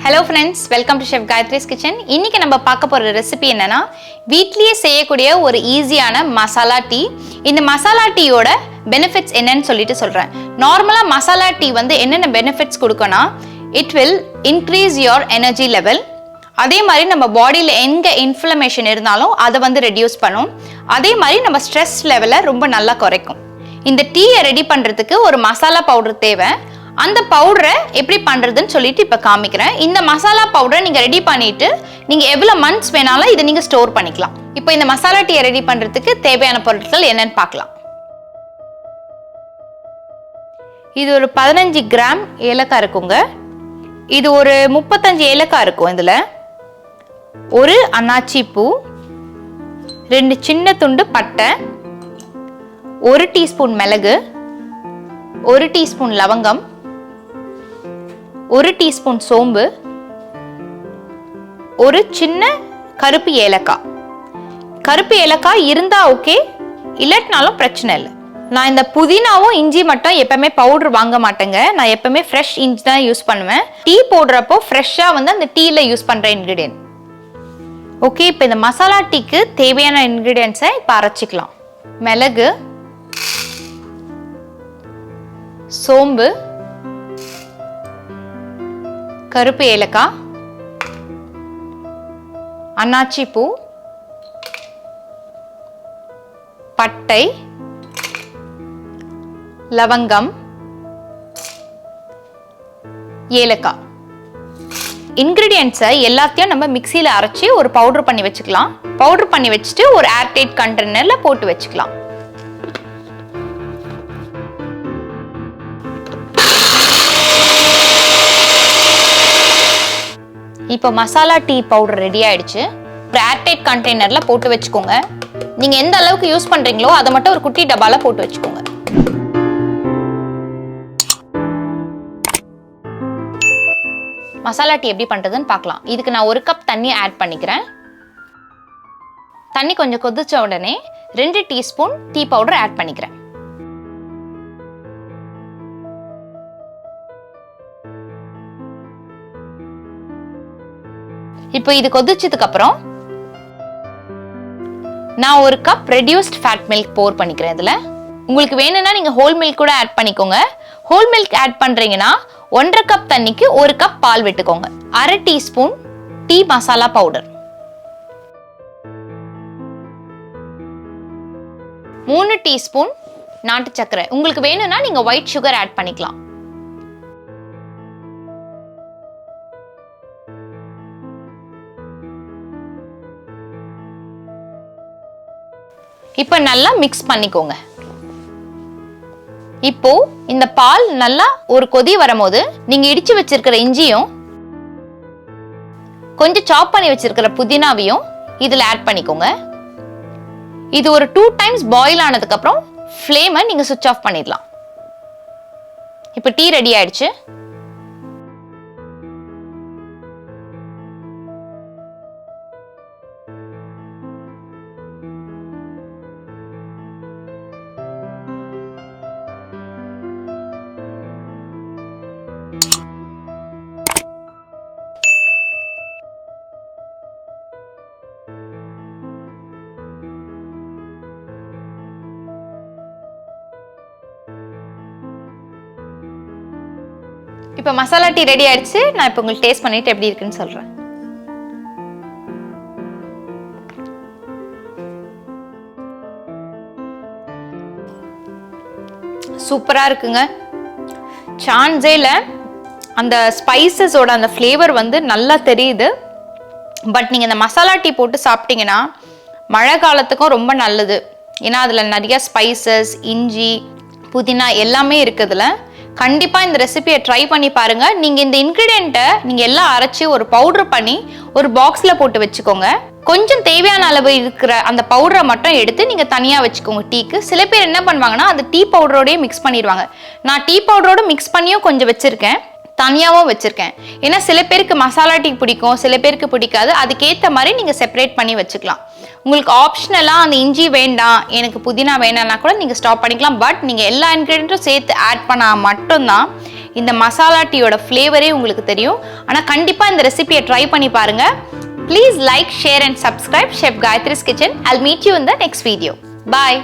Hello friends, welcome to Chef Gayathr'S kitchen. இன்னைக்கு நம்ம பார்க்க போற ரெசிபி என்னன்னா வீட்லயே செய்யக்கூடிய ஒரு ஈஸியான மசாலா டீ. இந்த மசாலா டீயோட பெனிஃபிட்ஸ் என்னன்னு சொல்லிட்டு சொல்றேன். நார்மலா மசாலா டீ வந்து என்னென்ன benefits கொடுக்கும்னா it will increase your energy level. அதே மாதிரி நம்ம பாடியில எங்க இன்ஃப்ளமேஷன் இருந்தாலும் அதை வந்து ரெடியூஸ் பண்ணும். அதே மாதிரி நம்ம ஸ்ட்ரெஸ் லெவலை ரொம்ப நல்லா குறைக்கும். இந்த டீயை ரெடி பண்றதுக்கு ஒரு மசாலா பவுடர் தேவை. அந்த பவுடரை எப்படி பண்றதுன்னு சொல்லிட்டு இப்ப காமிக்கிறேன். இந்த மசாலா பவுடரை நீங்க ரெடி பண்ணிட்டு நீங்க எவ்வளவு மந்த்ஸ் வேணாலும் இதை நீங்க ஸ்டோர் பண்ணிக்கலாம். இப்போ இந்த மசாலா டீயை ரெடி பண்றதுக்கு தேவையான பொருட்கள் என்னன்னு பார்க்கலாம். இது ஒரு 15 கிராம் ஏலக்காய் இருக்குங்க. இது ஒரு 35 ஏலக்காய் இருக்கும். இதுல ஒரு அன்னாச்சி பூ, 2 சின்ன துண்டு பட்டை, 1 டீஸ்பூன் மிளகு, 1 டீஸ்பூன் லவங்கம், 1 டீஸ்பூன் சோம்பு, ஒரு சின்ன கருப்பு ஏலக்காய். கருப்பு ஏலக்காய் இருந்தா ஓகே, இல்லட்னாலும் பிரச்சனை இல்லை. நான் இந்த புதினாவும் இஞ்சி மட்டும் எப்பவுமே பவுடர் வாங்க மாட்டேங்க. நான் எப்பவுமே ஃப்ரெஷ் இஞ்சி தான் யூஸ் பண்ணுவேன். டீ போடுறப்போ ஃப்ரெஷ்ஷா வந்து அந்த டீல யூஸ் பண்ற இன்கிரிடியன்ட். ஓகே, இப்போ இந்த மசாலா டீக்கு தேவையான இன்கிரிடியன்ஸை இப்போ அரைச்சிக்கலாம். மிளகு, சோம்பு, கருப்பு ஏலக்காய், அன்னாச்சி பூ, பட்டை, லவங்கம், ஏலக்காய். இன்கிரிடியன்ட்ஸை எல்லாத்தையும் நம்ம மிக்சியில் அரைச்சி ஒரு பவுடர் பண்ணி வச்சுக்கலாம். பவுடர் பண்ணி வச்சுட்டு ஒரு ஏர்டைட் கண்டெய்னர்ல போட்டு வச்சுக்கலாம். இப்போ மசாலா டீ பவுடர் ரெடி ஆயிடுச்சு. ஒரு ஏர்டைட் கண்டெய்னர்ல போட்டு வச்சுக்கோங்க. நீங்க எந்த அளவுக்கு யூஸ் பண்றீங்களோ அதை மட்டும் ஒரு குட்டி டப்பால போட்டு வச்சுக்கோங்க. மசாலா டீ எப்படி பண்றதுன்னு பார்க்கலாம். இதுக்கு நான் 1 கப் தண்ணி ஆட் பண்ணிக்கிறேன். தண்ணி கொஞ்சம் கொதிச்ச உடனே 2 டீஸ்பூன் டீ பவுடர் ஆட் பண்ணிக்கிறேன். இப்போ இது கொதிச்சதுக்கு அப்புறம் நான் 1 கப் ரெடியூஸ்ட் ஃபேட் மில்க் போர் பண்ணிக்கிறேன். இதுல உங்களுக்கு வேணும்னா நீங்க ஹோல் மில்க் கூட ஆட் பண்ணிக்கோங்க. ஹோல் மில்க் ஆட் பண்றீங்கன்னா 1.5 கப் தண்ணிக்கு 1 கப் பால் விட்டுக்கோங்க. 1/2 teaspoon tea masala powder, 3 teaspoon நாட்டு சர்க்கரை. உங்களுக்கு வேணும்னா நீங்க ஒயிட் சுகர் ஆட் பண்ணிக்கலாம். இப்ப நல்லா மிக்ஸ் பண்ணிக்கோங்க. இப்போ இந்த பால் நல்லா ஒரு கொதி வரும்போது நீங்க இடிச்சு வச்சிருக்கிற இஞ்சியும் கொஞ்சம் சாப் பண்ணி வச்சிருக்கிற புதினாவையும் இதுல ஆட் பண்ணிக்கோங்க. இது ஒரு 2 டைம்ஸ் பாயில் ஆனதுக்கு அப்புறம் ஃப்ளேமை நீங்க சுவிட்ச் ஆஃப் பண்ணிடலாம். இப்போ டீ ரெடி ஆயிடுச்சு. இப்போ மசாலா டீ ரெடி ஆயிடுச்சு. நான் இப்போ உங்களுக்கு டேஸ்ட் பண்ணிட்டு எப்படி இருக்குன்னு சொல்றேன். சூப்பரா இருக்குங்க. சான்ஸேல அந்த ஸ்பைசஸோட அந்த ஃப்ளேவர் வந்து நல்லா தெரியுது. பட் நீங்க இந்த மசாலா டீ போட்டு சாப்பிட்டீங்கன்னா மழை காலத்துக்கும் ரொம்ப நல்லது. ஏன்னா அதுல நிறைய ஸ்பைசஸ், இஞ்சி, புதினா எல்லாமே இருக்குதுல. கண்டிப்பா இந்த ரெசிபியை ட்ரை பண்ணி பாருங்க. நீங்க இந்த இன்கிரிடியன்ட்டை நீங்க எல்லாம் அரைச்சி ஒரு பவுடர் பண்ணி ஒரு பாக்ஸ்ல போட்டு வச்சுக்கோங்க. கொஞ்சம் தேவையான அளவு இருக்கிற அந்த பவுடரை மட்டும் எடுத்து நீங்க தனியா வச்சுக்கோங்க டீக்கு. சில பேர் என்ன பண்ணுவாங்கன்னா அந்த டீ பவுடரோடய மிக்ஸ் பண்ணிடுவாங்க. நான் டீ பவுடரோட மிக்ஸ் பண்ணியும் கொஞ்சம் வச்சிருக்கேன், தனியாவும் வச்சிருக்கேன். ஏன்னா சில பேருக்கு மசாலா டீ பிடிக்கும், சில பேருக்கு பிடிக்காது. அதுக்கேற்ற மாதிரி நீங்க செப்பரேட் பண்ணி வச்சுக்கலாம். உங்களுக்கு ஆப்ஷனலா அந்த இஞ்சி வேண்டாம், எனக்கு புதினா வேணாம்னா கூட நீங்க ஸ்டாப் பண்ணிக்கலாம். பட் நீங்க எல்லா இன்கிரிடியன்ட்டும் சேர்த்து ஆட் பண்ணா மட்டும்தான் இந்த மசாலா டீயோட ஃப்ளேவரே உங்களுக்கு தெரியும். ஆனால் கண்டிப்பாக இந்த ரெசிபியை ட்ரை பண்ணி பாருங்க. Please like, share and subscribe Chef Gayathri's Kitchen. I'll meet you in the next video. Bye.